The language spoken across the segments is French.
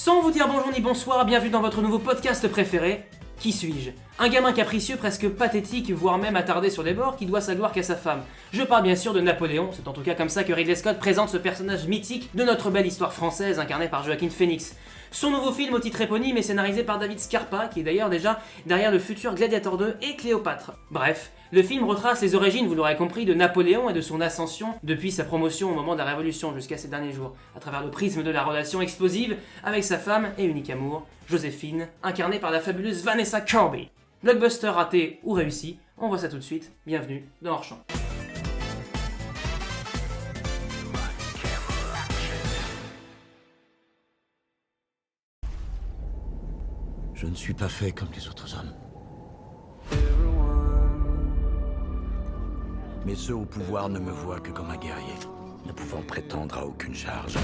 Sans vous dire bonjour ni bonsoir, bienvenue dans votre nouveau podcast préféré. Qui suis-je? Un gamin capricieux, presque pathétique, voire même attardé sur les bords, qui doit sa gloire qu'à sa femme. Je parle bien sûr de Napoléon, c'est en tout cas comme ça que Ridley Scott présente ce personnage mythique de notre belle histoire française, incarné par Joaquin Phoenix. Son nouveau film au titre éponyme est scénarisé par David Scarpa, qui est d'ailleurs déjà derrière le futur Gladiator 2 et Cléopâtre. Bref, le film retrace les origines, vous l'aurez compris, de Napoléon et de son ascension depuis sa promotion au moment de la Révolution jusqu'à ces derniers jours, à travers le prisme de la relation explosive avec sa femme et unique amour, Joséphine, incarnée par la fabuleuse Vanessa Kirby. Blockbuster raté ou réussi, on voit ça tout de suite, bienvenue dans Hors Champ. Je ne suis pas fait comme les autres hommes. Mais ceux au pouvoir ne me voient que comme un guerrier, ne pouvant prétendre à aucune charge.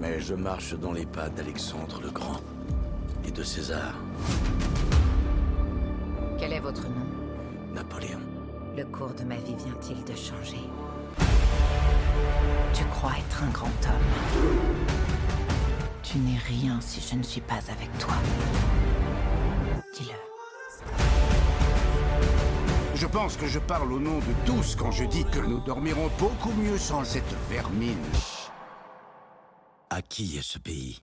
Mais je marche dans les pas d'Alexandre le Grand et de César. Quel est votre nom? Napoléon. Le cours de ma vie vient-il de changer? Tu crois être un grand homme. Tu n'es rien si je ne suis pas avec toi. Dis-le. Je pense que je parle au nom de tous quand je dis que nous dormirons beaucoup mieux sans cette vermine. À qui est ce pays?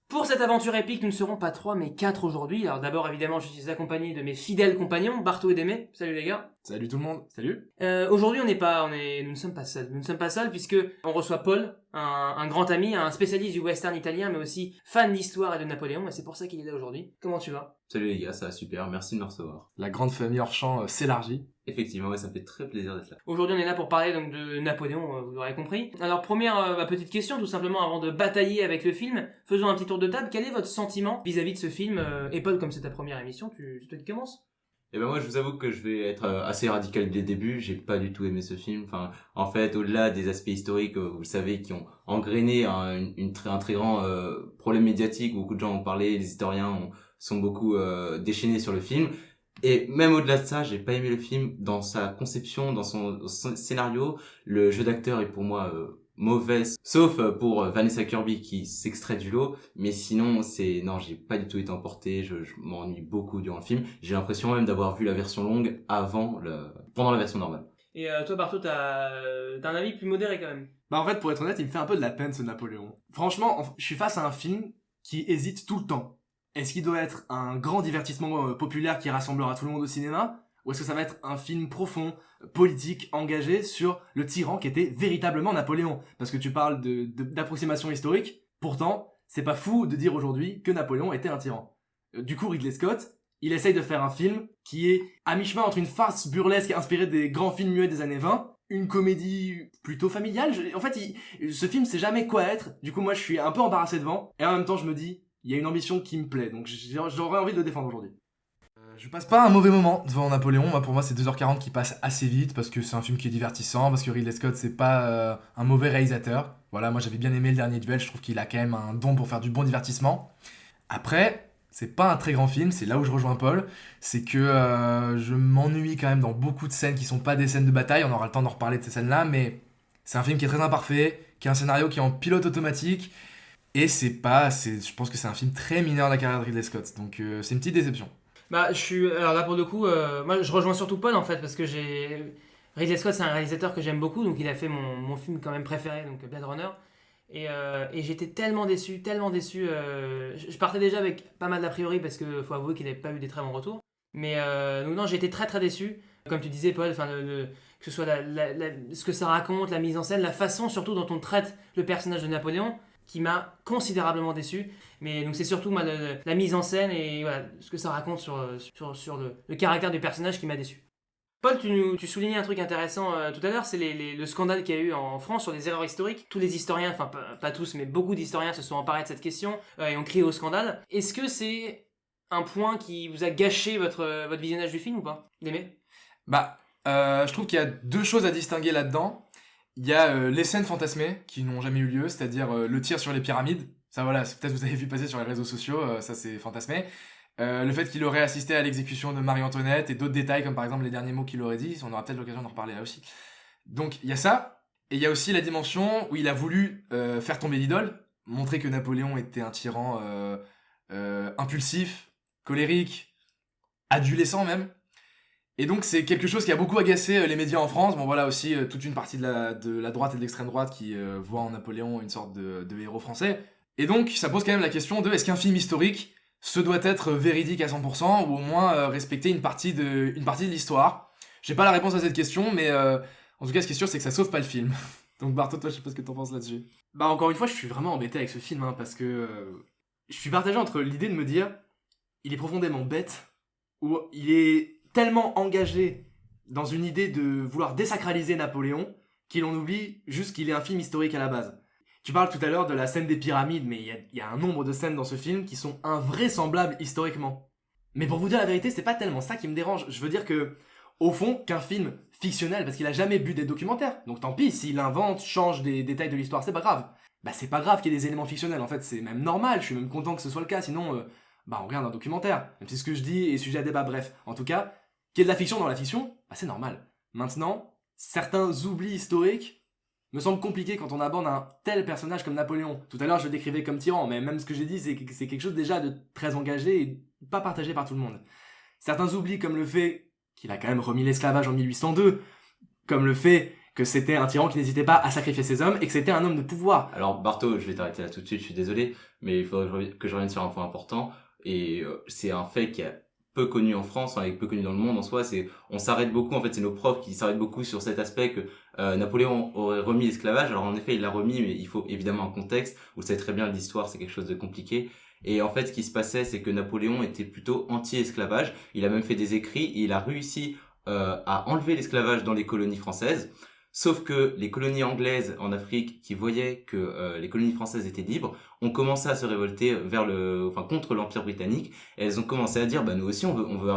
Pour cette aventure épique, nous ne serons pas 3 mais 4 aujourd'hui. Alors d'abord évidemment je suis accompagné de mes fidèles compagnons, Bartho et Démé. Salut les gars. Salut tout le monde, salut. Aujourd'hui nous ne sommes pas seuls. Nous ne sommes pas seuls puisque on reçoit Paul, un grand ami, un spécialiste du western italien mais aussi fan d'histoire et de Napoléon et c'est pour ça qu'il est là aujourd'hui. Comment tu vas? Salut les gars, ça va super, merci de me recevoir. La grande famille hors champ s'élargit. Effectivement, ouais, ça me fait très plaisir d'être là. Aujourd'hui on est là pour parler donc de Napoléon, vous l'aurez compris. Alors première petite question tout simplement avant de batailler avec le film, faisons un petit tour de table. Quel est votre sentiment vis-à-vis de ce film? Et Paul, comme c'est ta première émission, c'est toi qui commences. Et ben moi je vous avoue que je vais être assez radical dès le début, j'ai pas du tout aimé ce film. Enfin, en fait, au-delà des aspects historiques, vous le savez, qui ont engrainé un très grand problème médiatique, beaucoup de gens ont parlé, les historiens sont beaucoup déchaînés sur le film. Et même au-delà de ça, j'ai pas aimé le film dans sa conception, dans son scénario. Le jeu d'acteur est pour moi mauvais, sauf pour Vanessa Kirby qui s'extrait du lot. Mais sinon, j'ai pas du tout été emporté. Je m'ennuie beaucoup durant le film. J'ai l'impression même d'avoir vu la version longue pendant la version normale. Et toi Bartho, t'as un avis plus modéré quand même. Bah en fait, pour être honnête, il me fait un peu de la peine ce Napoléon. Franchement, je suis face à un film qui hésite tout le temps. Est-ce qu'il doit être un grand divertissement populaire qui rassemblera tout le monde au cinéma? Ou est-ce que ça va être un film profond, politique, engagé sur le tyran qui était véritablement Napoléon? Parce que tu parles d'approximation historique, pourtant, c'est pas fou de dire aujourd'hui que Napoléon était un tyran. Du coup, Ridley Scott, il essaye de faire un film qui est à mi-chemin entre une farce burlesque inspirée des grands films muets des années 20, une comédie plutôt familiale. En fait, ce film sait jamais quoi être. Du coup, moi, je suis un peu embarrassé devant. Et en même temps, je me dis, il y a une ambition qui me plaît, donc j'aurais envie de le défendre aujourd'hui. Je passe pas un mauvais moment devant Napoléon. Pour moi, c'est 2h40 qui passe assez vite parce que c'est un film qui est divertissant, parce que Ridley Scott, c'est pas un mauvais réalisateur. Voilà, moi j'avais bien aimé Le Dernier Duel, je trouve qu'il a quand même un don pour faire du bon divertissement. Après, c'est pas un très grand film, c'est là où je rejoins Paul, c'est que je m'ennuie quand même dans beaucoup de scènes qui sont pas des scènes de bataille, on aura le temps d'en reparler de ces scènes-là, mais c'est un film qui est très imparfait, qui a un scénario qui est en pilote automatique, et je pense que c'est un film très mineur de la carrière de Ridley Scott, donc c'est une petite déception. Alors là pour le coup, moi je rejoins surtout Paul en fait parce que Ridley Scott c'est un réalisateur que j'aime beaucoup, donc il a fait mon film quand même préféré, donc Blade Runner, et j'étais tellement déçu, je partais déjà avec pas mal d'a priori parce que faut avouer qu'il n'avait pas eu des très bons retours, mais donc non, j'ai été très très déçu, comme tu disais Paul, que ce soit ce que ça raconte, la mise en scène, la façon surtout dont on traite le personnage de Napoléon, qui m'a considérablement déçu. Mais donc c'est surtout la mise en scène et voilà, ce que ça raconte sur le caractère du personnage qui m'a déçu. Paul, tu soulignais un truc intéressant tout à l'heure, c'est le scandale qu'il y a eu en France sur les erreurs historiques. Tous les historiens, enfin pas tous, mais beaucoup d'historiens se sont emparés de cette question et ont crié au scandale. Est-ce que c'est un point qui vous a gâché votre visionnage du film ou pas, Démé? Je trouve qu'il y a deux choses à distinguer là-dedans. Il y a les scènes fantasmées qui n'ont jamais eu lieu, c'est-à-dire le tir sur les pyramides. Ça voilà, peut-être vous avez vu passer sur les réseaux sociaux, ça c'est fantasmé. le fait qu'il aurait assisté à l'exécution de Marie-Antoinette et d'autres détails comme par exemple les derniers mots qu'il aurait dit, on aura peut-être l'occasion d'en reparler là aussi. Donc il y a ça, et il y a aussi la dimension où il a voulu faire tomber l'idole, montrer que Napoléon était un tyran impulsif, colérique, adolescent même. Et donc c'est quelque chose qui a beaucoup agacé les médias en France. Bon voilà aussi toute une partie de la droite et de l'extrême droite qui voit en Napoléon une sorte de héros français. Et donc ça pose quand même la question de est-ce qu'un film historique se doit être véridique à 100% ou au moins respecter une partie de l'histoire. J'ai pas la réponse à cette question, mais en tout cas ce qui est sûr c'est que ça sauve pas le film. Donc Barto, toi je sais pas ce que t'en penses là-dessus. Bah encore une fois, je suis vraiment embêté avec ce film, hein, parce que je suis partagé entre l'idée de me dire, il est profondément bête, ou il est tellement engagé dans une idée de vouloir désacraliser Napoléon, qu'il en oublie juste qu'il est un film historique à la base. Tu parles tout à l'heure de la scène des pyramides, mais il y a un nombre de scènes dans ce film qui sont invraisemblables historiquement. Mais pour vous dire la vérité, c'est pas tellement ça qui me dérange. Je veux dire que, au fond, qu'un film fictionnel, parce qu'il a jamais bu des documentaires, donc tant pis, s'il invente, change des détails de l'histoire, c'est pas grave. Bah c'est pas grave qu'il y ait des éléments fictionnels, en fait, c'est même normal, je suis même content que ce soit le cas, sinon, on regarde un documentaire. Même si ce que je dis est sujet à débat, bref. En tout cas, qu'il y ait de la fiction dans la fiction, bah c'est normal. Maintenant, certains oublis historiques me semblent compliqués quand on aborde un tel personnage comme Napoléon. Tout à l'heure, je le décrivais comme tyran, mais même ce que j'ai dit, c'est quelque chose déjà de très engagé et pas partagé par tout le monde. Certains oublis comme le fait qu'il a quand même remis l'esclavage en 1802, comme le fait que c'était un tyran qui n'hésitait pas à sacrifier ses hommes et que c'était un homme de pouvoir. Alors Barto, je vais t'arrêter là tout de suite, je suis désolé, mais il faudrait que je revienne sur un point important, et c'est un fait qui est peu connu en France, et peu connu dans le monde en soi, on s'arrête beaucoup, en fait c'est nos profs qui s'arrêtent beaucoup sur cet aspect que Napoléon aurait remis l'esclavage. Alors en effet il l'a remis, mais il faut évidemment un contexte, vous savez très bien l'histoire c'est quelque chose de compliqué, et en fait ce qui se passait c'est que Napoléon était plutôt anti-esclavage, il a même fait des écrits, et il a réussi à enlever l'esclavage dans les colonies françaises. Sauf que les colonies anglaises en Afrique, qui voyaient que les colonies françaises étaient libres, ont commencé à se révolter contre l'Empire britannique. Et elles ont commencé à dire, nous aussi on veut on veut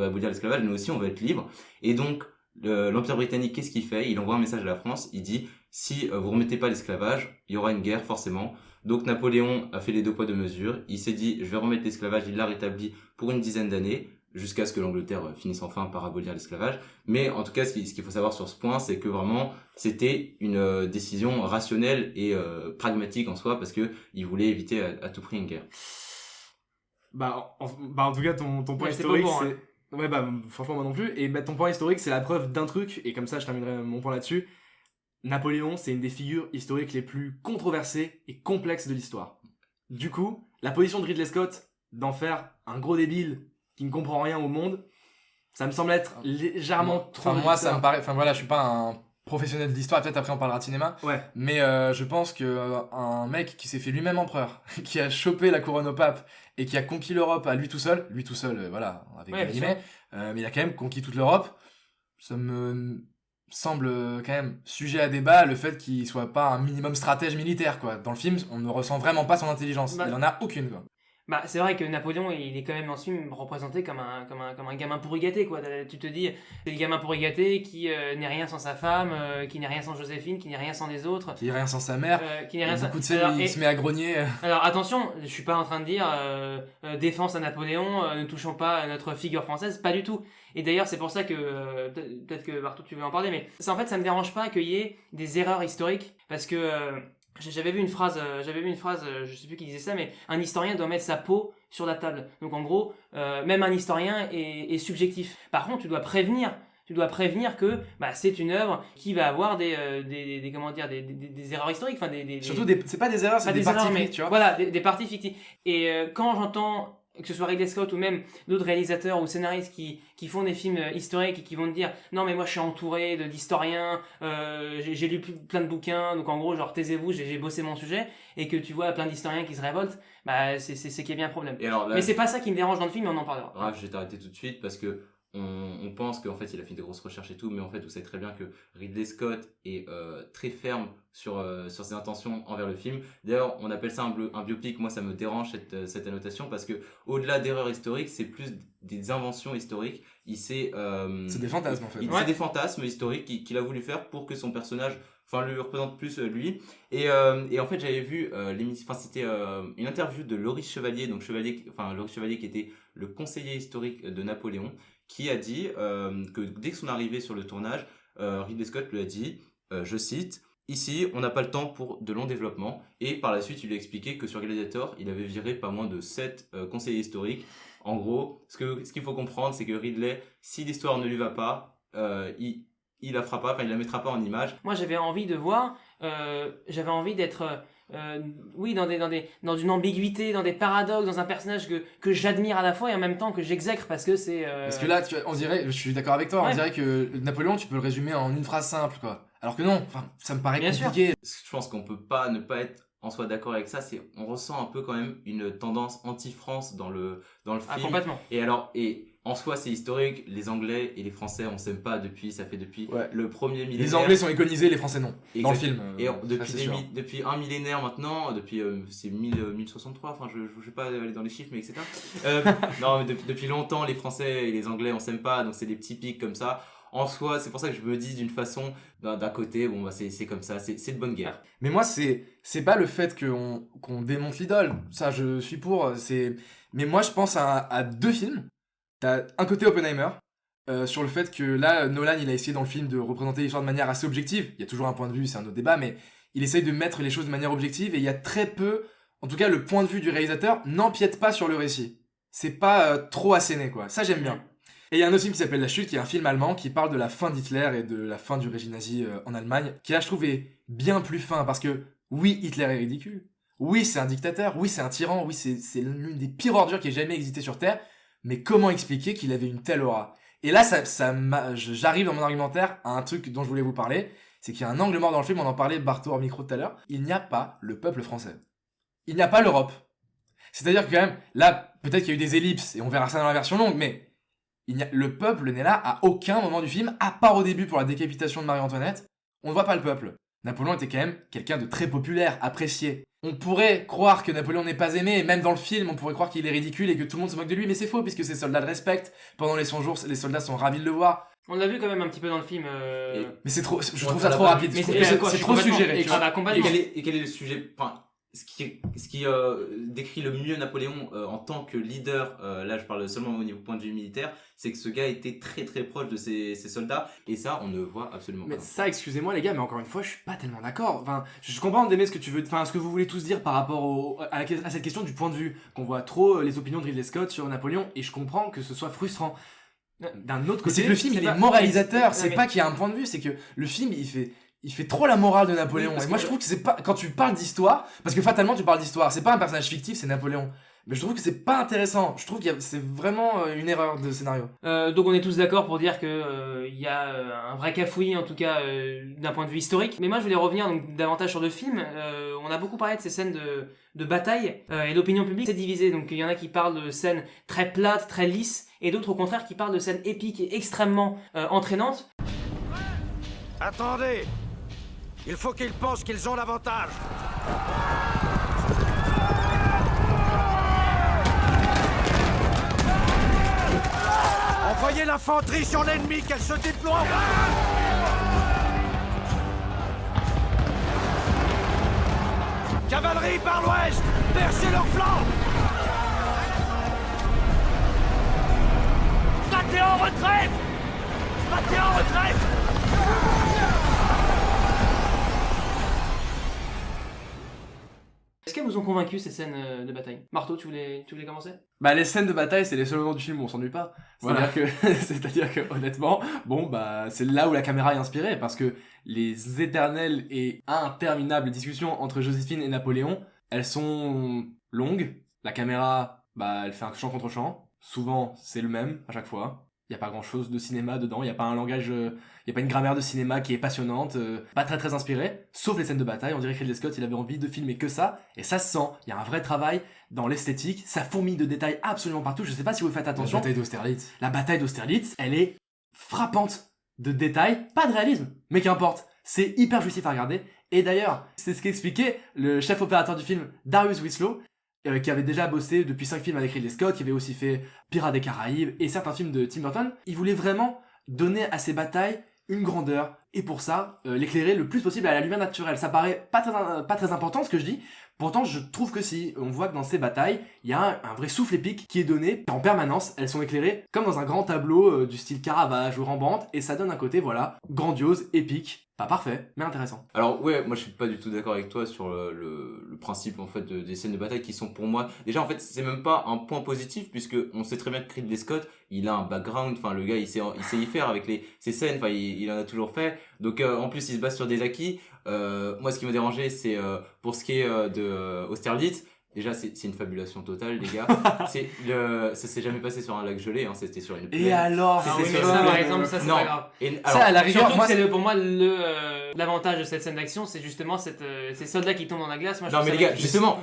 abolir l'esclavage, nous aussi on veut être libres. Et donc l'Empire britannique, qu'est-ce qu'il fait? Il envoie un message à la France. Il dit, si vous remettez pas l'esclavage, il y aura une guerre forcément. Donc Napoléon a fait les deux poids deux mesures. Il s'est dit, je vais remettre l'esclavage. Il l'a rétabli pour une dizaine d'années, jusqu'à ce que l'Angleterre finisse enfin par abolir l'esclavage. Mais en tout cas, ce qu'il faut savoir sur ce point, c'est que vraiment, c'était une décision rationnelle et pragmatique en soi, parce que il voulait éviter à tout prix une guerre. En tout cas, ton point historique, c'est... Ouais, franchement, moi non plus. Et ton point historique, c'est la preuve d'un truc, et comme ça, je terminerai mon point là-dessus. Napoléon, c'est une des figures historiques les plus controversées et complexes de l'histoire. Du coup, la position de Ridley Scott d'en faire un gros débile qui ne comprend rien au monde, ça me semble être légèrement trop... Moi, ça me paraît... je suis pas un professionnel d'histoire, peut-être après on parlera de cinéma, ouais. Mais je pense qu'un mec qui s'est fait lui-même empereur, qui a chopé la couronne au pape, et qui a conquis l'Europe à lui tout seul, avec des guillemets, mais il a quand même conquis toute l'Europe, ça me semble quand même sujet à débat, le fait qu'il soit pas un minimum stratège militaire, quoi. Dans le film, on ne ressent vraiment pas son intelligence, il en a aucune, quoi. C'est vrai que Napoléon, il est quand même dans ce film représenté comme un gamin pourri gâté, quoi. Tu te dis, c'est le gamin pourri gâté qui n'est rien sans sa femme, qui n'est rien sans Joséphine, qui n'est rien sans les autres. Qui n'est rien sans sa mère. Qui n'est rien sans... Beaucoup de scènes, il se met à grogner. Alors attention, je suis pas en train de dire défense à Napoléon, ne touchons pas à notre figure française, pas du tout. Et d'ailleurs, c'est pour ça que, peut-être que Bartou, tu veux en parler, mais ça, en fait, ça me dérange pas qu'il y ait des erreurs historiques, parce que... J'avais vu une phrase, je sais plus qui disait ça, mais un historien doit mettre sa peau sur la table. Donc en gros, même un historien est subjectif. Par contre, tu dois prévenir que c'est une œuvre qui va avoir des erreurs historiques, surtout c'est pas des erreurs, c'est des parties fictives, tu vois. Voilà, des parties fictives. Et quand j'entends que ce soit Ridley Scott ou même d'autres réalisateurs ou scénaristes qui font des films historiques et qui vont te dire non mais moi je suis entouré d'historiens, j'ai lu plein de bouquins, donc en gros genre taisez-vous, j'ai bossé mon sujet, et que tu vois plein d'historiens qui se révoltent, c'est qu'il y a bien un problème. Et alors, là, mais c'est pas ça qui me dérange dans le film, mais on en parlera. Bref, je vais t'arrêter tout de suite parce que on pense qu'en fait il a fait des grosses recherches et tout, mais en fait vous savez très bien que Ridley Scott est très ferme sur ses intentions envers le film. D'ailleurs on appelle ça un biopic. Moi ça me dérange cette annotation, parce que au-delà d'erreurs historiques, c'est plus des inventions historiques. C'est des fantasmes en fait. C'est des fantasmes historiques qu'il a voulu faire pour que son personnage lui représente plus lui. Et en fait j'avais vu l'émission, c'était une interview de Loris Chevalier, Loris Chevalier qui était le conseiller historique de Napoléon, qui a dit que dès que son arrivée sur le tournage, Ridley Scott lui a dit, je cite, « Ici, on n'a pas le temps pour de longs développements ». Et par la suite, il lui a expliqué que sur Gladiator, il avait viré pas moins de 7 conseillers historiques. En gros, ce qu'il faut comprendre, c'est que Ridley, si l'histoire ne lui va pas, il la fera pas, enfin il la mettra pas en image. Moi, j'avais envie de voir, j'avais envie d'être, oui, dans une ambiguïté, dans des paradoxes, dans un personnage que j'admire à la fois et en même temps que j'exècre parce que c'est. Parce que là, on dirait, je suis d'accord avec toi, Ouais. on dirait que Napoléon, tu peux le résumer en une phrase simple, quoi. Alors que non, enfin, ça me paraît Bien sûr. compliqué. Je pense qu'on peut pas ne pas être en soi d'accord avec ça. On ressent un peu quand même une tendance anti-France dans le Ah, film. complètement. Et en soi, c'est historique. Les Anglais et les Français, on s'aime pas ça fait depuis Ouais. le premier millénaire. Les Anglais sont iconisés, les Français non. Dans le Exact. film. Et ça, c'est sûr. depuis un millénaire maintenant, depuis c'est 1063, enfin je vais pas aller dans les chiffres, mais etc. Non, mais depuis longtemps, les Français et les Anglais, on s'aime pas, donc c'est des petits pics comme ça. En soi, c'est pour ça que je me dis d'une façon, d'un côté, bon bah c'est comme ça, c'est de bonne guerre. Mais moi, c'est pas le fait qu'on démonte l'idole. Ça, je suis pour. Mais moi, je pense à deux films. T'as un côté Oppenheimer, sur le fait que là, Nolan, il a essayé dans le film de représenter l'histoire de manière assez objective. Il y a toujours un point de vue, c'est un autre débat, mais il essaye de mettre les choses de manière objective et il y a très peu, en tout cas, le point de vue du réalisateur n'empiète pas sur le récit. C'est pas trop asséné, quoi. Ça, j'aime bien. Et il y a un autre film qui s'appelle La Chute, qui est un film allemand qui parle de la fin d'Hitler et de la fin du régime nazi en Allemagne, qui là je trouve est bien plus fin parce que oui, Hitler est ridicule, oui, c'est un dictateur, oui, c'est un tyran, oui, c'est l'une des pires ordures qui ait jamais existé sur Terre, mais comment expliquer qu'il avait une telle aura? Et là, j'arrive dans mon argumentaire à un truc dont je voulais vous parler, c'est qu'il y a un angle mort dans le film, on en parlait Bartho hors micro tout à l'heure, il n'y a pas le peuple français. Il n'y a pas l'Europe. C'est-à-dire que quand même, là, peut-être qu'il y a eu des ellipses, et on verra ça dans la version longue, mais le peuple n'est là à aucun moment du film, à part au début pour la décapitation de Marie-Antoinette. On ne voit pas le peuple. Napoléon était quand même quelqu'un de très populaire, apprécié. On pourrait croire que Napoléon n'est pas aimé, et même dans le film, on pourrait croire qu'il est ridicule et que tout le monde se moque de lui, mais c'est faux, puisque ses soldats le respectent. Pendant les 100 jours, les soldats sont ravis de le voir. On l'a vu quand même un petit peu dans le film. Mais c'est trop, je trouve Ouais, ça ça trop va. rapide. Mais Je trouve que c'est- c'est trop suggéré. Ah bah, Et complètement. quel est le sujet, enfin, ce qui décrit le mieux Napoléon en tant que leader, là je parle seulement au niveau point de vue militaire, c'est que ce gars était très très proche de ses soldats, et ça on ne voit absolument Mais pas. ça, excusez-moi les gars, mais encore une fois, je suis pas tellement d'accord. Enfin, je comprends d'aimer ce que tu veux, enfin, ce que vous voulez tous dire par rapport à cette question du point de vue, qu'on voit trop les opinions de Ridley Scott sur Napoléon, et je comprends que ce soit frustrant. D'un autre Mais côté, c'est que le film, il pas- est moralisateur. Non, C'est mais- pas qu'il y a un point de vue, c'est que le film, il fait trop la morale de Napoléon. Oui, parce Et moi, que- je trouve que c'est pas, quand tu parles d'histoire, parce que fatalement, tu parles d'histoire. C'est pas un personnage fictif, c'est Napoléon. Mais je trouve que c'est pas intéressant. Je trouve que c'est vraiment une erreur de scénario. Donc on est tous d'accord pour dire que il y a un vrai cafouillis en tout cas d'un point de vue historique. Mais moi je voulais revenir donc davantage sur le film. On a beaucoup parlé de ces scènes de bataille et l'opinion publique s'est divisée. Donc il y en a qui parlent de scènes très plates, très lisses, et d'autres au contraire qui parlent de scènes épiques et extrêmement entraînantes. Attendez! Il faut qu'ils pensent qu'ils ont l'avantage! Envoyez l'infanterie sur l'ennemi, qu'elle se déploie! Cavalerie par l'ouest! Percez leur flanc! Battez en retraite! Battez en retraite! Est-ce qu'elles vous ont convaincu ces scènes de bataille? Marteau, tu voulais commencer? bah les scènes de bataille, c'est les seuls moments du film où on s'ennuie pas. Voilà. C'est-à-dire que honnêtement, bon bah c'est là où la caméra est inspirée, parce que les éternelles et interminables discussions entre Joséphine et Napoléon, elles sont longues. La caméra, bah elle fait un champ contre champ. Souvent c'est le même à chaque fois. Il y a pas grand chose de cinéma dedans. Il y a pas un langage, il y a pas une grammaire de cinéma qui est passionnante, pas très très inspirée. Sauf les scènes de bataille. On dirait que Ridley Scott il avait envie de filmer que ça, et ça se sent. Il y a un vrai travail dans l'esthétique. Ça fourmille de détails absolument partout. Je sais pas si vous faites attention. La bataille d'Austerlitz. La bataille d'Austerlitz, elle est frappante de détails, pas de réalisme, mais qu'importe. C'est hyper jouissif à regarder. Et d'ailleurs, c'est ce qu'expliquait le chef opérateur du film, Darius Winslow, qui avait déjà bossé depuis 5 films avec Ridley Scott, qui avait aussi fait Pirates des Caraïbes et certains films de Tim Burton. Il voulait vraiment donner à ces batailles une grandeur, et pour ça, l'éclairer le plus possible à la lumière naturelle. Ça paraît pas très important ce que je dis, pourtant je trouve que si. On voit que dans ces batailles, il y a un vrai souffle épique qui est donné en permanence. Elles sont éclairées comme dans un grand tableau du style Caravage ou Rembrandt, et ça donne un côté, voilà, grandiose, épique. Pas parfait, mais intéressant. Alors ouais, moi je suis pas du tout d'accord avec toi sur le principe en fait des scènes de bataille qui sont pour moi déjà en fait c'est même pas un point positif puisque on sait très bien que Ridley Scott il a un background, enfin le gars il sait y faire avec ces scènes, enfin il en a toujours fait, donc en plus il se base sur des acquis. Moi ce qui m'a dérangé c'est pour ce qui est de Austerlitz. Déjà, c'est une fabulation totale, les gars. Ça s'est jamais passé sur un lac gelé, hein, c'était sur une plaine. Et alors, Ah oui, mais ça, par exemple, ça, c'est Non. pas grave. Ça, à la rigueur, Surtout moi, que pour moi, l'avantage de cette scène d'action, c'est justement ces soldats qui tombent dans la glace. Moi, je Non, trouve mais ça les gars, magnifique. justement,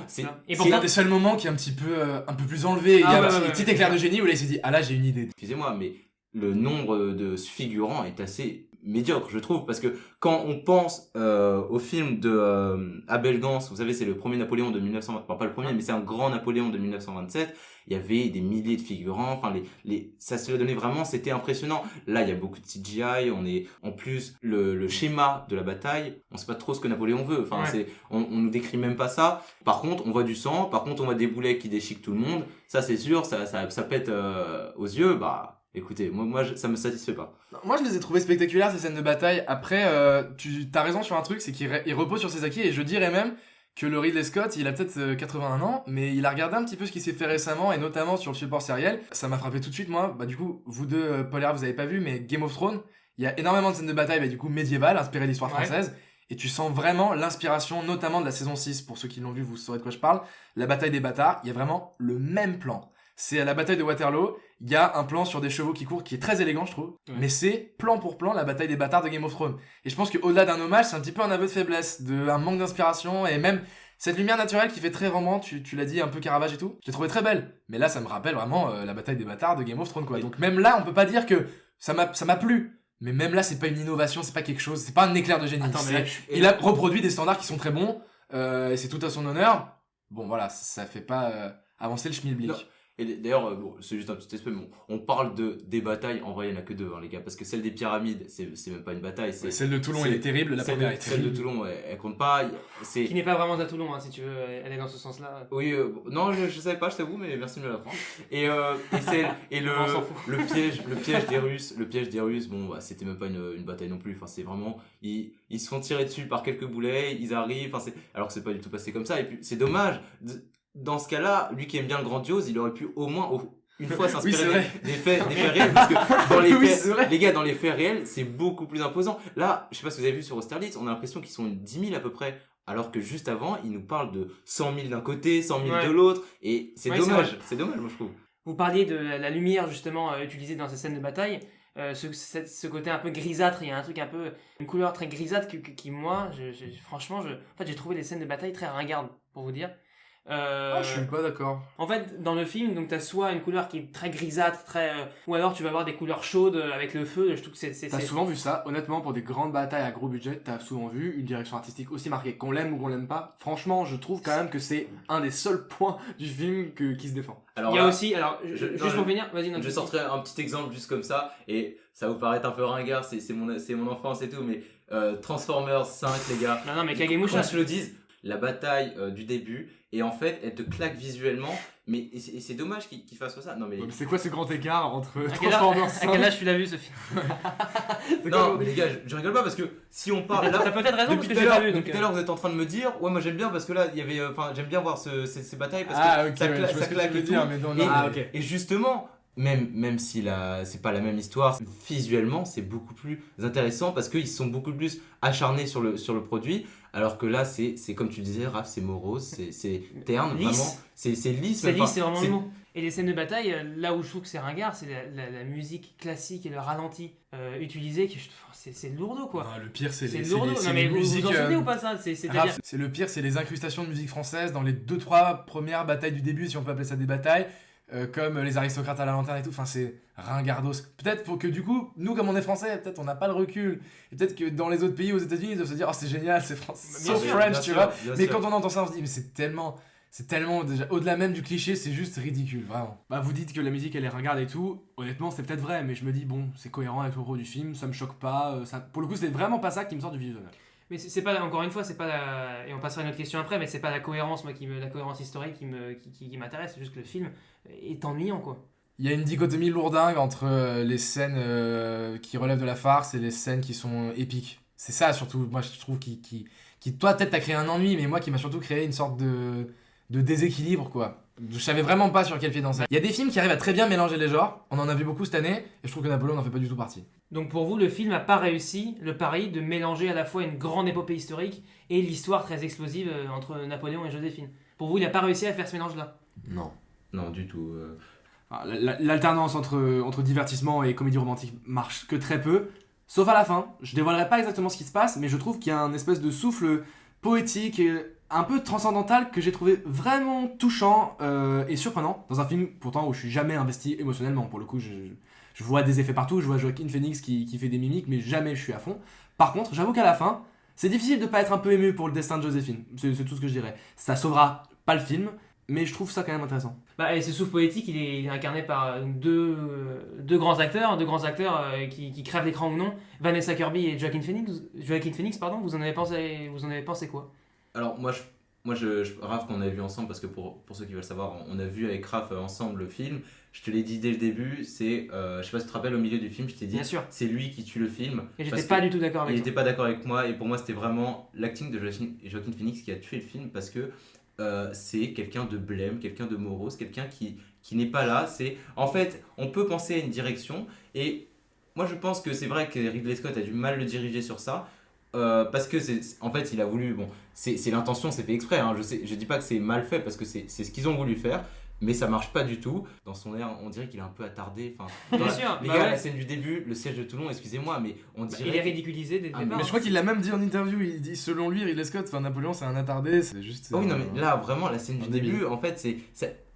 Et c'est pourtant, un des seuls moments qui est un petit peu plus enlevé. Il y Ah a ouais, un ouais, petit ouais, éclair de génie où là il s'est dit, ah là j'ai une idée. excusez-moi, mais le nombre de figurants est assez médiocre, je trouve, parce que quand on pense au film de Abel Gance, vous savez, c'est le premier Napoléon de 1920, enfin, pas le premier, mais c'est un grand Napoléon de 1927, il y avait des milliers de figurants, enfin, ça se donnait vraiment, c'était impressionnant. Là, il y a beaucoup de CGI, en plus, le schéma de la bataille, on sait pas trop ce que Napoléon veut, enfin, Ouais. on nous décrit même pas ça. Par contre, on voit du sang, par contre, on voit des boulets qui déchiquent tout le monde, ça c'est sûr, ça pète aux yeux, bah, écoutez, ça me satisfait pas. Moi je les ai trouvés spectaculaires ces scènes de bataille. Après, tu as raison sur un truc, c'est qu'il repose sur ses acquis, et je dirais même que le Ridley Scott, il a peut-être 81 ans, mais il a regardé un petit peu ce qui s'est fait récemment, et notamment sur le support sériel. Ça m'a frappé tout de suite, moi. Bah du coup, vous deux, Paul et Raph, vous avez pas vu, mais Game of Thrones, il y a énormément de scènes de bataille, bah, du coup médiévales, inspirées d'histoire Ouais. française, et tu sens vraiment l'inspiration, notamment de la saison 6. Pour ceux qui l'ont vu, vous saurez de quoi je parle. La bataille des bâtards, il y a vraiment le même plan. C'est à la bataille de Waterloo, il y a un plan sur des chevaux qui courent qui est très élégant, je trouve. Ouais. Mais c'est plan pour plan la bataille des bâtards de Game of Thrones. Et je pense qu'au-delà d'un hommage, c'est un petit peu un aveu de faiblesse, un manque d'inspiration, et même cette lumière naturelle qui fait très Rembrandt, tu l'as dit, un peu Caravage et tout. Je l'ai trouvé très belle. Mais là, ça me rappelle vraiment la bataille des bâtards de Game of Thrones, quoi. Donc même là, on peut pas dire que ça m'a plu. Mais même là, c'est pas une innovation, c'est pas quelque chose, c'est pas un éclair de génie. Attends, mais là, Il a reproduit des standards qui sont très bons, et c'est tout à son honneur. Bon, voilà, ça fait pas avancer le schmilblick. Non. Et d'ailleurs, bon, c'est juste un petit aspect, mais on parle des batailles, en vrai, il n'y en a que deux, hein, les gars, parce que celle des pyramides, c'est même pas une bataille. Celle de Toulon, elle est terrible, la première est Celle de terrible. Toulon, elle compte pas. qui n'est pas vraiment à Toulon, hein, si tu veux aller dans ce sens-là. Oui, non, je savais pas, je t'avoue, mais merci de me l'apprendre. Et On s'en fout. le piège des Russes, bon, bah, c'était même pas une bataille non plus. Enfin, c'est vraiment, ils se font tirer dessus par quelques boulets, ils arrivent, enfin, alors que c'est pas du tout passé comme ça. Et puis, c'est dommage. Dans ce cas-là, lui qui aime bien le grandiose, il aurait pu au moins une fois s'inspirer Oui, des faits réels, parce que dans les Oui, faits, c'est vrai. les gars, dans les faits réels, c'est beaucoup plus imposant. Là, je sais pas si vous avez vu sur Austerlitz, on a l'impression qu'ils sont 10 000 à peu près, alors que juste avant, ils nous parlent de 100 000 d'un côté, 100 000 Ouais. de l'autre, et c'est Ouais, dommage, c'est dommage, moi je trouve. Vous parliez de la lumière justement utilisée dans ces scènes de bataille, ce côté un peu grisâtre, il y a un truc un peu, une couleur très grisâtre qui moi, franchement, en fait, j'ai trouvé les scènes de bataille très ringardes, pour vous dire. Ah, je suis pas d'accord. En fait, dans le film, donc t'as soit une couleur qui est très grisâtre, ou alors tu vas avoir des couleurs chaudes avec le feu. Je trouve que T'as souvent vu ça, honnêtement, pour des grandes batailles à gros budget, t'as souvent vu une direction artistique aussi marquée. Qu'on l'aime ou qu'on l'aime pas, franchement, je trouve quand même que c'est un des seuls points du film qui se défend. Alors Il y a là, aussi, alors juste pour finir, vas-y. non, je tu- sortirai un petit exemple juste comme ça, et ça vous paraît un peu ringard, c'est mon enfance et tout, mais Transformers 5, les gars. Non, mais Kagemusha. Qu'on se le dise, la bataille du début, et en fait, elle te claque visuellement, mais et c'est dommage qu'ils fassent ça. Non, mais. C'est quoi ce grand écart entre À quel Transformers âge- à quel âge tu l'as vu ce film? Non, mais les gars, je rigole pas parce que si on parle. Là, T'as peut-être raison parce depuis que tout à j'ai pas l'heure, vu. depuis Donc, tout à l'heure, vous êtes en train de me dire, ouais, moi j'aime bien parce que là, il y avait. Enfin, j'aime bien voir ces batailles parce que ça claque et tout. mais non, Et- non, Et justement, même si c'est pas la même histoire, visuellement c'est beaucoup plus intéressant parce qu'ils sont beaucoup plus acharnés sur le produit, alors que là c'est comme tu disais, Raph, c'est morose, c'est terne, Lisse. vraiment, c'est lisse. c'est enfin, lisse, c'est vraiment le mot. Et les scènes de bataille, là où je trouve que c'est ringard, c'est la musique classique et le ralenti utilisé, c'est lourdeau quoi. Non, le pire, c'est C'est les lourdeau. c'est Non mais les vous musiques, en souvenez ou pas ça? C'est-à-dire. Raph, c'est le pire, c'est les incrustations de musique française dans les 2-3 premières batailles du début, si on peut appeler ça des batailles, comme les aristocrates à la lanterne et tout. Enfin, c'est ringardos. Peut-être pour que du coup, nous comme on est français, peut-être on n'a pas le recul. Et peut-être que dans les autres pays, aux États-Unis, ils doivent se dire, oh c'est génial, c'est français, Bien so sûr, French, bien tu sûr, vois. bien Mais sûr. quand on entend ça, on se dit, mais c'est C'est tellement déjà au-delà même du cliché, c'est juste ridicule, vraiment. Bah vous dites que la musique elle est ringarde et tout, honnêtement c'est peut-être vrai, mais je me dis bon, c'est cohérent avec le propos du film, ça me choque pas, ça... pour le coup c'est vraiment pas ça qui me sort du visionnage. Mais c'est pas, encore une fois, c'est pas la... Et on passera à une autre question après, mais c'est pas la cohérence, moi, la cohérence historique qui m'intéresse, c'est juste que le film est ennuyant, quoi. Il y a une dichotomie lourdingue entre les scènes qui relèvent de la farce et les scènes qui sont épiques. C'est ça surtout, moi je trouve, qui toi peut-être t'as créé un ennui, mais moi qui m'a surtout créé une sorte de déséquilibre, quoi. Je savais vraiment pas sur quel pied danser. Il y a des films qui arrivent à très bien mélanger les genres, on en a vu beaucoup cette année, et je trouve que Napoléon n'en fait pas du tout partie. Donc pour vous, le film n'a pas réussi le pari de mélanger à la fois une grande épopée historique et l'histoire très explosive entre Napoléon et Joséphine. Pour vous, il n'a pas réussi à faire ce mélange-là? Non. Non, du tout. L'alternance entre divertissement et comédie romantique marche que très peu, sauf à la fin. Je dévoilerai pas exactement ce qui se passe, mais je trouve qu'il y a un espèce de souffle poétique et un peu transcendantal que j'ai trouvé vraiment touchant et surprenant dans un film pourtant où je suis jamais investi émotionnellement. Pour le coup, je vois des effets partout, je vois Joaquin Phoenix qui fait des mimiques, mais jamais je suis à fond. Par contre, j'avoue qu'à la fin, c'est difficile de pas être un peu ému pour le destin de Joséphine. C'est tout ce que je dirais. Ça sauvera pas le film, mais je trouve ça quand même intéressant. Bah, et ce souffle poétique, il est incarné par deux grands acteurs, qui crèvent l'écran ou non, Vanessa Kirby et Joaquin Phoenix, pardon. Vous en avez pensé quoi? Alors Raph, qu'on a vu ensemble, parce que pour ceux qui veulent savoir, on a vu avec Raph ensemble le film. Je te l'ai dit dès le début, c'est, je sais pas si tu te rappelles, au milieu du film, je t'ai dit, Bien sûr. c'est lui qui tue le film. Et j'étais pas du tout d'accord avec Il toi. n'était pas d'accord avec moi, et pour moi c'était vraiment l'acting de Joaquin Phoenix qui a tué le film, parce que c'est quelqu'un de blême, quelqu'un de morose, quelqu'un qui n'est pas là. En fait, on peut penser à une direction, et moi je pense que c'est vrai que Ridley Scott a du mal le diriger sur ça. Parce que en fait il a voulu, bon, c'est l'intention, c'est fait exprès, hein, je dis pas que c'est mal fait parce que c'est ce qu'ils ont voulu faire, mais ça marche pas du tout. Dans son air, on dirait qu'il est un peu attardé. Bien sûr, les bah gars, ouais. la scène du début, le siège de Toulon, excusez-moi, mais on dirait. Il est ridiculisé dès le départ. Mais je crois qu'il l'a même dit en interview, il dit selon lui Ridley Scott, Napoléon c'est un attardé, c'est juste... Oh oui, non mais là vraiment la scène du début, en fait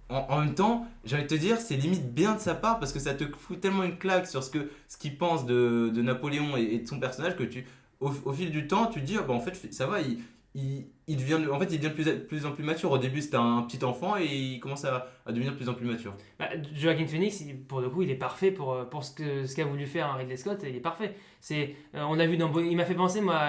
en même temps, j'ai envie de te dire, c'est limite bien de sa part parce que ça te fout tellement une claque sur ce qu'il pense de Napoléon et de son personnage que au fil du temps, tu te dis, bah, en fait, ça va, il devient de plus en plus mature. Au début, c'était un petit enfant et il commence à devenir de plus en plus mature. Bah, Joaquin Phoenix, pour le coup, il est parfait pour ce qu'a voulu faire Ridley Scott, il est parfait. On a vu il m'a fait penser, moi,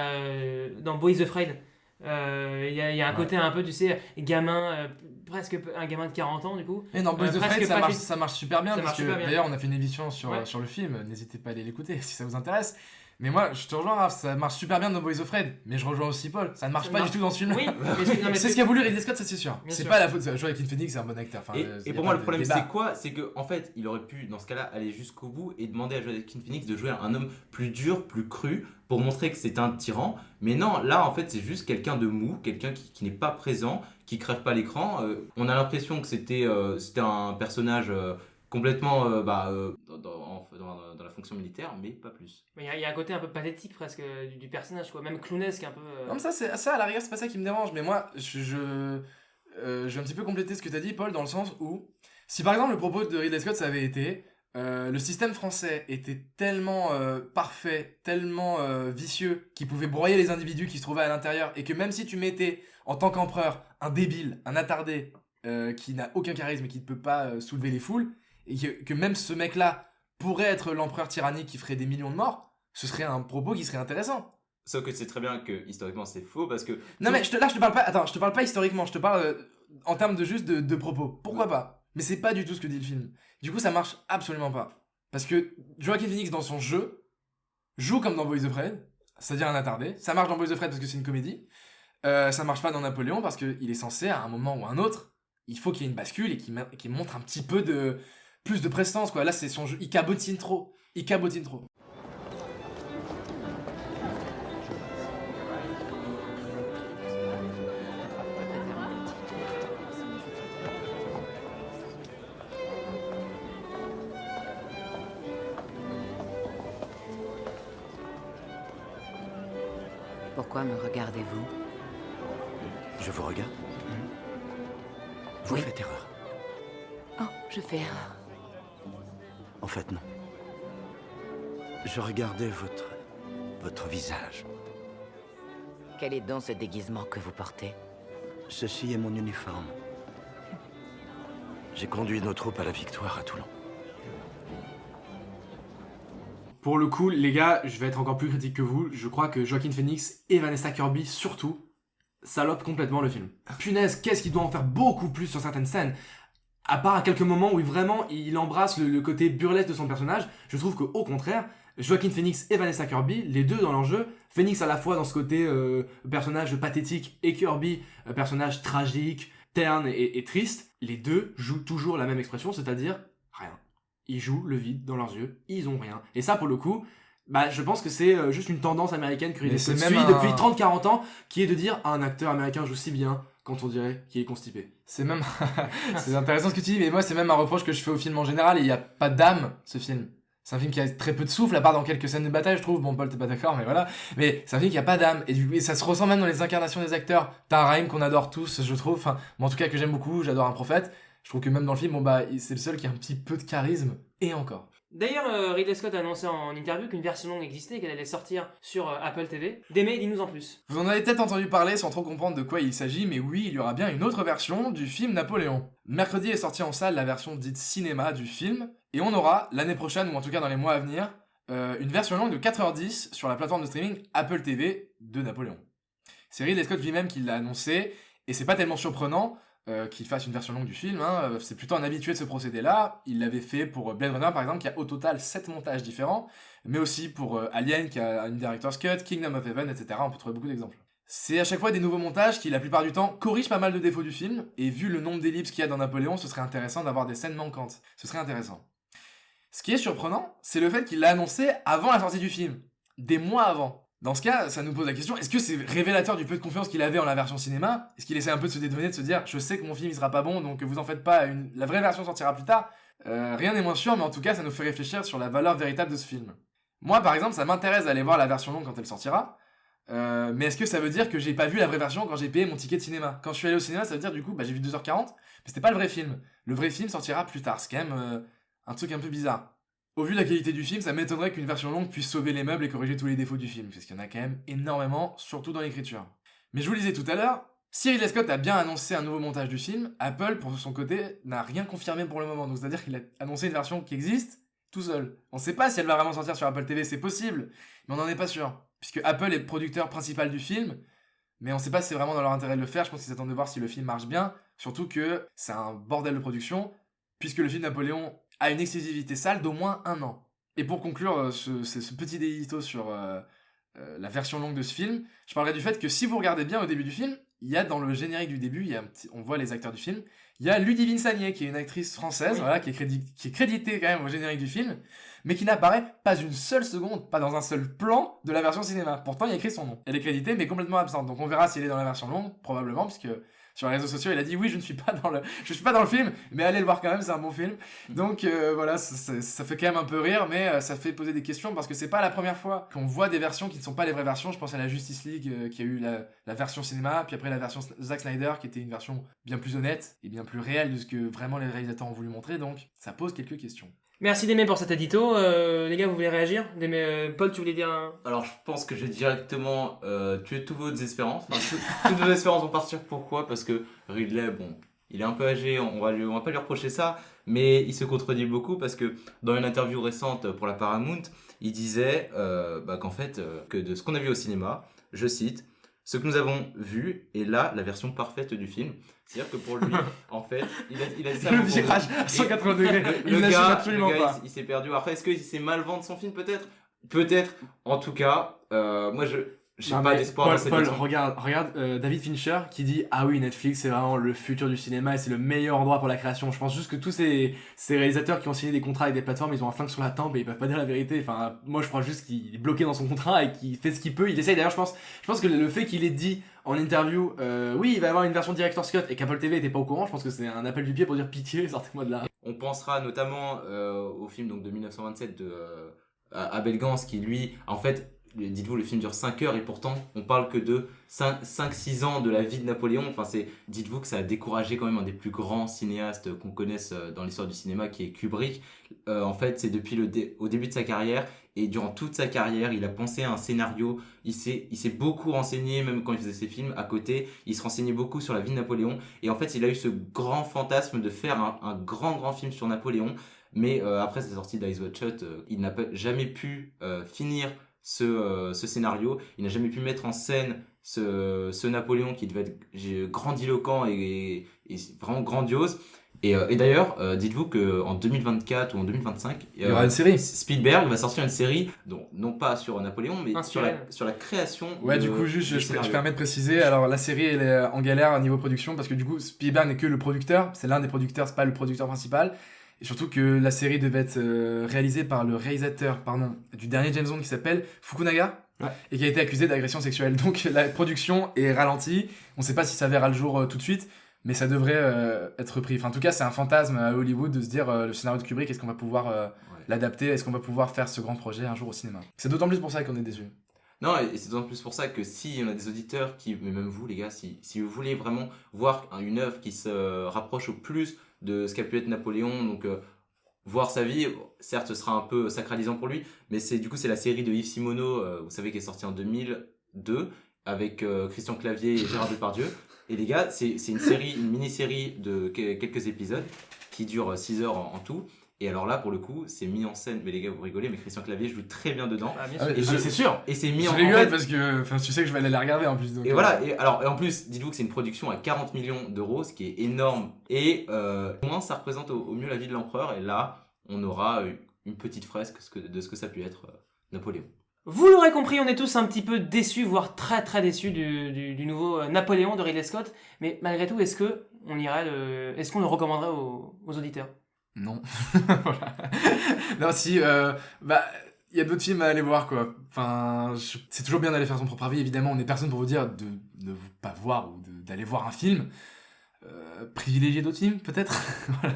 dans Boys Afraid. Il y a un côté un peu, tu sais, gamin, presque un gamin de 40 ans du coup. Et dans Boys of Fred, ça marche super bien, parce que d'ailleurs on a fait une édition sur le film, n'hésitez pas à aller l'écouter si ça vous intéresse. Mais moi, je te rejoins, Raph, ça marche super bien dans Boys of Fred, mais je rejoins aussi Paul, ça ne marche pas du tout dans ce film. Oui, c'est ce qu'a voulu Ridley Scott, ça c'est sûr. Bien C'est sûr. pas la faute, Joaquin Phoenix, c'est un bon acteur. Et pour moi, le problème, c'est quoi? C'est qu'en fait, il aurait pu, dans ce cas-là, aller jusqu'au bout et demander à Joaquin Phoenix de jouer un homme plus dur, plus cru, pour montrer que c'est un tyran. Mais non, là, en fait, c'est juste quelqu'un de mou, quelqu'un qui n'est pas présent, qui crève pas l'écran. On a l'impression que c'était un personnage complètement dans la fonction militaire, mais pas plus. Il y a un côté un peu pathétique presque du personnage, quoi. Même clownesque un peu. Non, mais ça à la rigueur, c'est pas ça qui me dérange. Mais moi, je vais un petit peu compléter ce que t'as dit, Paul, dans le sens où, si par exemple le propos de Ridley Scott ça avait été le système français était tellement parfait, tellement vicieux, qu'il pouvait broyer les individus qui se trouvaient à l'intérieur, et que même si tu mettais en tant qu'empereur un débile, un attardé, qui n'a aucun charisme et qui ne peut pas soulever les foules, et que même ce mec-là pourrait être l'empereur tyrannique qui ferait des millions de morts, ce serait un propos qui serait intéressant. Sauf que tu sais très bien que historiquement c'est faux parce que... Non mais je te parle pas historiquement, je te parle en termes de propos. Pourquoi pas? Mais c'est pas du tout ce que dit le film. Du coup ça marche absolument pas. Parce que Joaquin Phoenix dans son jeu joue comme dans Boys of Fred, c'est-à-dire un attardé. Ça marche dans Boys of Fred parce que c'est une comédie. Ça marche pas dans Napoléon parce qu'il est censé à un moment ou à un autre, il faut qu'il y ait une bascule et qu'il montre un petit peu plus de prestance quoi. Là c'est son jeu, il cabotine trop. Pourquoi me regardez-vous? Je vous regarde. Vous faites erreur. Oh, je fais erreur. En fait, non. Je regardais votre visage. Quel est donc ce déguisement que vous portez? Ceci est mon uniforme. J'ai conduit nos troupes à la victoire à Toulon. Pour le coup, les gars, je vais être encore plus critique que vous. Je crois que Joaquin Phoenix et Vanessa Kirby, surtout, salopent complètement le film. Punaise, qu'est-ce qu'il doit en faire beaucoup plus sur certaines scènes. À part à quelques moments où vraiment il embrasse le côté burlesque de son personnage, je trouve qu'au contraire, Joaquin Phoenix et Vanessa Kirby, les deux dans leur jeu, Phoenix à la fois dans ce côté personnage pathétique et Kirby, personnage tragique, terne et triste, les deux jouent toujours la même expression, c'est-à-dire rien. Ils jouent le vide dans leurs yeux, ils ont rien. Et ça, pour le coup, bah, je pense que c'est juste une tendance américaine que Ridley Scott suit depuis 30-40 ans, qui est de dire un acteur américain joue si bien quand on dirait qu'il est constipé. C'est même... c'est intéressant ce que tu dis, mais moi c'est même un reproche que je fais au film en général, il n'y a pas d'âme, ce film. C'est un film qui a très peu de souffle, à part dans quelques scènes de bataille, je trouve. Bon, Paul, t'es pas d'accord, mais voilà. Mais c'est un film qui a pas d'âme. Et du coup, ça se ressent même dans les incarnations des acteurs. T'as un Raïm qu'on adore tous, je trouve. Enfin, bon, en tout cas, que j'aime beaucoup. J'adore Un Prophète. Je trouve que même dans le film, bon, bah, c'est le seul qui a un petit peu de charisme. Et encore. D'ailleurs, Ridley Scott a annoncé en interview qu'une version longue existait et qu'elle allait sortir sur Apple TV. Démé, dis-nous en plus. Vous en avez peut-être entendu parler sans trop comprendre de quoi il s'agit, mais oui, il y aura bien une autre version du film Napoléon. Mercredi est sortie en salle la version dite cinéma du film, et on aura, l'année prochaine, ou en tout cas dans les mois à venir, une version longue de 4h10 sur la plateforme de streaming Apple TV de Napoléon. C'est Ridley Scott lui-même qui l'a annoncé, et c'est pas tellement surprenant qu'il fasse une version longue du film, hein. C'est plutôt un habitué de ce procédé-là. Il l'avait fait pour Blade Runner par exemple, qui a au total 7 montages différents, mais aussi pour Alien, qui a une Director's Cut, Kingdom of Heaven, etc. On peut trouver beaucoup d'exemples. C'est à chaque fois des nouveaux montages qui, la plupart du temps, corrigent pas mal de défauts du film, et vu le nombre d'ellipses qu'il y a dans Napoléon, ce serait intéressant d'avoir des scènes manquantes. Ce serait intéressant. Ce qui est surprenant, c'est le fait qu'il l'a annoncé avant la sortie du film, des mois avant. Dans ce cas, ça nous pose la question, est-ce que c'est révélateur du peu de confiance qu'il avait en la version cinéma? Est-ce qu'il essaie un peu de se dédouaner, de se dire, je sais que mon film il sera pas bon, donc vous en faites pas, la vraie version sortira plus tard? Rien n'est moins sûr, mais en tout cas, ça nous fait réfléchir sur la valeur véritable de ce film. Moi, par exemple, ça m'intéresse d'aller voir la version longue quand elle sortira, mais est-ce que ça veut dire que j'ai pas vu la vraie version quand j'ai payé mon ticket de cinéma? Quand je suis allé au cinéma, ça veut dire du coup, bah, j'ai vu 2h40, mais c'était pas le vrai film. Le vrai film sortira plus tard, c'est quand même un truc un peu bizarre. Au vu de la qualité du film, ça m'étonnerait qu'une version longue puisse sauver les meubles et corriger tous les défauts du film, parce qu'il y en a quand même énormément, surtout dans l'écriture. Mais je vous le disais tout à l'heure, si Ridley Scott a bien annoncé un nouveau montage du film, Apple, pour son côté, n'a rien confirmé pour le moment. Donc c'est-à-dire qu'il a annoncé une version qui existe tout seul. On sait pas si elle va vraiment sortir sur Apple TV, c'est possible, mais on n'en est pas sûr. Puisque Apple est le producteur principal du film, mais on sait pas si c'est vraiment dans leur intérêt de le faire. Je pense qu'ils attendent de voir si le film marche bien, surtout que c'est un bordel de production, puisque le film Napoléon a une exclusivité salle d'au moins 1 an. Et pour conclure ce petit dédito sur la version longue de ce film, je parlerai du fait que si vous regardez bien au début du film, il y a dans le générique du début, on voit les acteurs du film, il y a Ludivine Sagnier, qui est une actrice française, voilà, qui est créditée quand même au générique du film, mais qui n'apparaît pas une seule seconde, pas dans un seul plan de la version cinéma. Pourtant, il y a écrit son nom. Elle est créditée, mais complètement absente. Donc on verra si elle est dans la version longue, probablement, puisque sur les réseaux sociaux, il a dit oui, je suis pas dans le film, mais allez le voir quand même, c'est un bon film. Donc voilà, ça fait quand même un peu rire, mais ça fait poser des questions parce que c'est pas la première fois qu'on voit des versions qui ne sont pas les vraies versions. Je pense à la Justice League qui a eu la version cinéma, puis après la version Zack Snyder qui était une version bien plus honnête et bien plus réelle de ce que vraiment les réalisateurs ont voulu montrer. Donc ça pose quelques questions. Merci Démé pour cet édito. Les gars, vous voulez réagir? Démé, Paul, tu voulais dire un... Alors, je pense que je vais directement tuer toutes vos espérances. Enfin, toutes vos espérances vont partir. Pourquoi? Parce que Ridley, bon, il est un peu âgé, on va pas lui reprocher ça, mais il se contredit beaucoup parce que dans une interview récente pour la Paramount, il disait qu'en fait, que de ce qu'on a vu au cinéma, je cite, ce que nous avons vu est là la version parfaite du film. C'est-à-dire que pour lui, en fait, il a dit ça. Le virage à 180 degrés, il n'assume absolument pas. Il s'est perdu. Après, est-ce qu'il sait mal vendre son film? Peut-être. Peut-être. En tout cas, moi, j'ai pas d'espoir dans cette Paul, version. regarde David Fincher qui dit ah oui, Netflix c'est vraiment le futur du cinéma et c'est le meilleur endroit pour la création. Je pense juste que tous ces réalisateurs qui ont signé des contrats avec des plateformes, ils ont un flingue sur la tempe et ils peuvent pas dire la vérité. Enfin, moi je crois juste qu'il est bloqué dans son contrat et qu'il fait ce qu'il peut. Il essaye d'ailleurs, je pense que le fait qu'il ait dit en interview oui il va y avoir une version Director's Cut et qu'Apple TV était pas au courant, je pense que c'est un appel du pied pour dire pitié, sortez-moi de là. On pensera notamment au film donc, de 1927 de Abel Gance qui lui, en fait, dites-vous, le film dure 5 heures et pourtant on parle que de 5-6 ans de la vie de Napoléon. Enfin, dites-vous que ça a découragé quand même un des plus grands cinéastes qu'on connaisse dans l'histoire du cinéma, qui est Kubrick. En fait, c'est depuis au début de sa carrière, et durant toute sa carrière, il a pensé à un scénario. Il s'est beaucoup renseigné, même quand il faisait ses films à côté, il se renseignait beaucoup sur la vie de Napoléon. Et en fait, il a eu ce grand fantasme de faire un grand film sur Napoléon. Mais après sa sortie d'Eyes Wide Shut, il n'a jamais pu finir ce scénario. Il n'a jamais pu mettre en scène ce Napoléon qui devait être grandiloquent et vraiment grandiose. Et d'ailleurs, dites-vous qu'en 2024 ou en 2025, Il y aura une série. Spielberg va sortir une série, non pas sur Napoléon, mais Inspiré. sur la création. Ouais, du coup, juste, du je scénario. permets de préciser. Alors, la série, elle est en galère au niveau production parce que du coup, Spielberg n'est que le producteur. C'est l'un des producteurs, c'est pas le producteur principal. Et surtout que la série devait être réalisée par le réalisateur, du dernier James Bond qui s'appelle Fukunaga. Ouais. Et qui a été accusé d'agression sexuelle. Donc, la production est ralentie. On sait pas si ça verra le jour tout de suite. Mais ça devrait être repris. Enfin, en tout cas, c'est un fantasme à Hollywood de se dire le scénario de Kubrick, est-ce qu'on va pouvoir l'adapter? Est-ce qu'on va pouvoir faire ce grand projet un jour au cinéma? C'est d'autant plus pour ça qu'on est déçus. Non, et c'est d'autant plus pour ça que s'il y en a des auditeurs mais même vous les gars, si vous voulez vraiment voir une œuvre qui se rapproche au plus de ce qu'a pu être Napoléon, donc voir sa vie, certes ce sera un peu sacralisant pour lui, mais c'est la série de Yves Simoneau, vous savez, qui est sortie en 2002, avec Christian Clavier et Gérard Depardieu. Et les gars, c'est une mini-série de quelques épisodes qui dure 6 heures en tout. Et alors là, pour le coup, c'est mis en scène. Mais les gars, vous rigolez, mais Christian Clavier joue très bien dedans. Ah, bien Ah, sûr. mais C'est sûr. Et c'est mis Je en rigole fait, parce que tu sais que je vais aller la regarder en plus. Donc, et voilà, et en plus, dites-vous que c'est une production à 40 millions d'euros, ce qui est énorme. Et au moins, ça représente au mieux la vie de l'empereur. Et là, on aura une petite fresque de ce que ça a pu être Napoléon. Vous l'aurez compris, on est tous un petit peu déçus, voire très très déçus du nouveau Napoléon de Ridley Scott. Mais malgré tout, est-ce qu'on le recommanderait aux auditeurs? Non. Voilà. Non, si, il y a d'autres films à aller voir, quoi. Enfin, c'est toujours bien d'aller faire son propre avis, évidemment. On n'est personne pour vous dire de ne pas voir ou d'aller voir un film. Privilégier d'autres films, peut-être.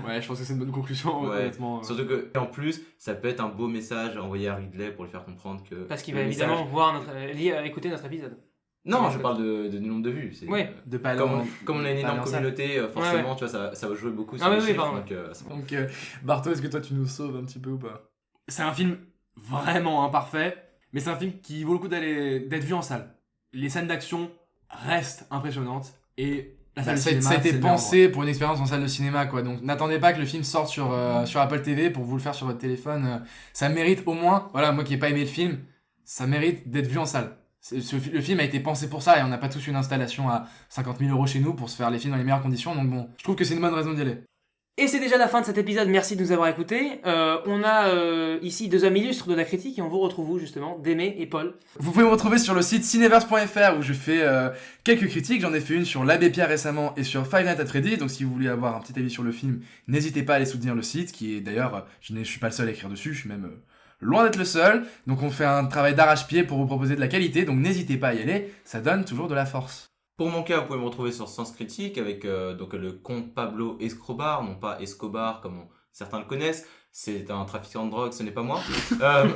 Ouais, je pense que c'est une bonne conclusion, Ouais. honnêtement. Surtout que, et en plus, ça peut être un beau message envoyé à Ridley pour lui faire comprendre que. Parce qu'il le va message- évidemment écouter notre épisode. Non, Ouais, je parle du nombre de vues. C'est, Ouais. De pas aller comme on a une pas énorme aller en salle. communauté, forcément, tu vois, ça va jouer beaucoup sur Ah les oui, oui, chiffres. pardon. Donc, c'est bon. Donc, Barto, est-ce que toi tu nous sauves un petit peu ou pas? C'est un film vraiment imparfait, mais c'est un film qui vaut le coup d'être vu en salle. Les scènes d'action restent impressionnantes et la salle de Ça cinéma, a été c'est le meilleur pensé pour une expérience en salle de cinéma, quoi. Donc n'attendez pas que le film sorte sur Apple TV pour vous le faire sur votre téléphone. Ça mérite au moins, voilà, moi qui n'ai pas aimé le film, ça mérite d'être vu en salle. Le film a été pensé pour ça et on n'a pas tous une installation à 50 000 € chez nous pour se faire les films dans les meilleures conditions. Donc bon, je trouve que c'est une bonne raison d'y aller. Et c'est déjà la fin de cet épisode, merci de nous avoir écoutés. On a ici deux hommes illustres de la critique et on vous retrouve où justement, Démé et Paul. Vous pouvez me retrouver sur le site cineverse.fr où je fais quelques critiques. J'en ai fait une sur l'Abbé Pierre récemment et sur Five Nights at Freddy's. Donc si vous voulez avoir un petit avis sur le film, n'hésitez pas à aller soutenir le site qui est d'ailleurs, je suis pas le seul à écrire dessus, je suis même loin d'être le seul. Donc on fait un travail d'arrache-pied pour vous proposer de la qualité. Donc n'hésitez pas à y aller, ça donne toujours de la force. Pour mon cas, vous pouvez me retrouver sur Sens Critique avec donc le compte Pablo Escobar, non pas Escobar comme certains le connaissent. C'est un trafiquant de drogue, ce n'est pas moi.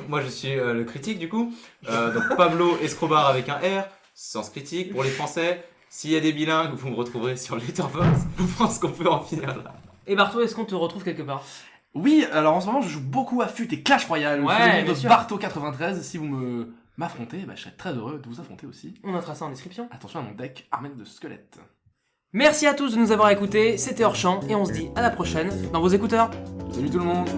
Moi, je suis le critique du coup. Donc Pablo Escobar avec un R, Sens Critique pour les Français. S'il y a des bilingues, vous me retrouverez sur Letterboxd. Je pense qu'on peut en finir là. Et Barto, est-ce qu'on te retrouve quelque part? Oui, alors en ce moment, je joue beaucoup à FUT et Clash Royale. Ouais, Sous le nom bien de sûr. Barto93. Si vous m'affrontez, je serais très heureux de vous affronter aussi. On notera ça en description. Attention à mon deck armé de squelettes. Merci à tous de nous avoir écoutés, c'était Hors Champ et on se dit à la prochaine dans vos écouteurs. Salut tout le monde.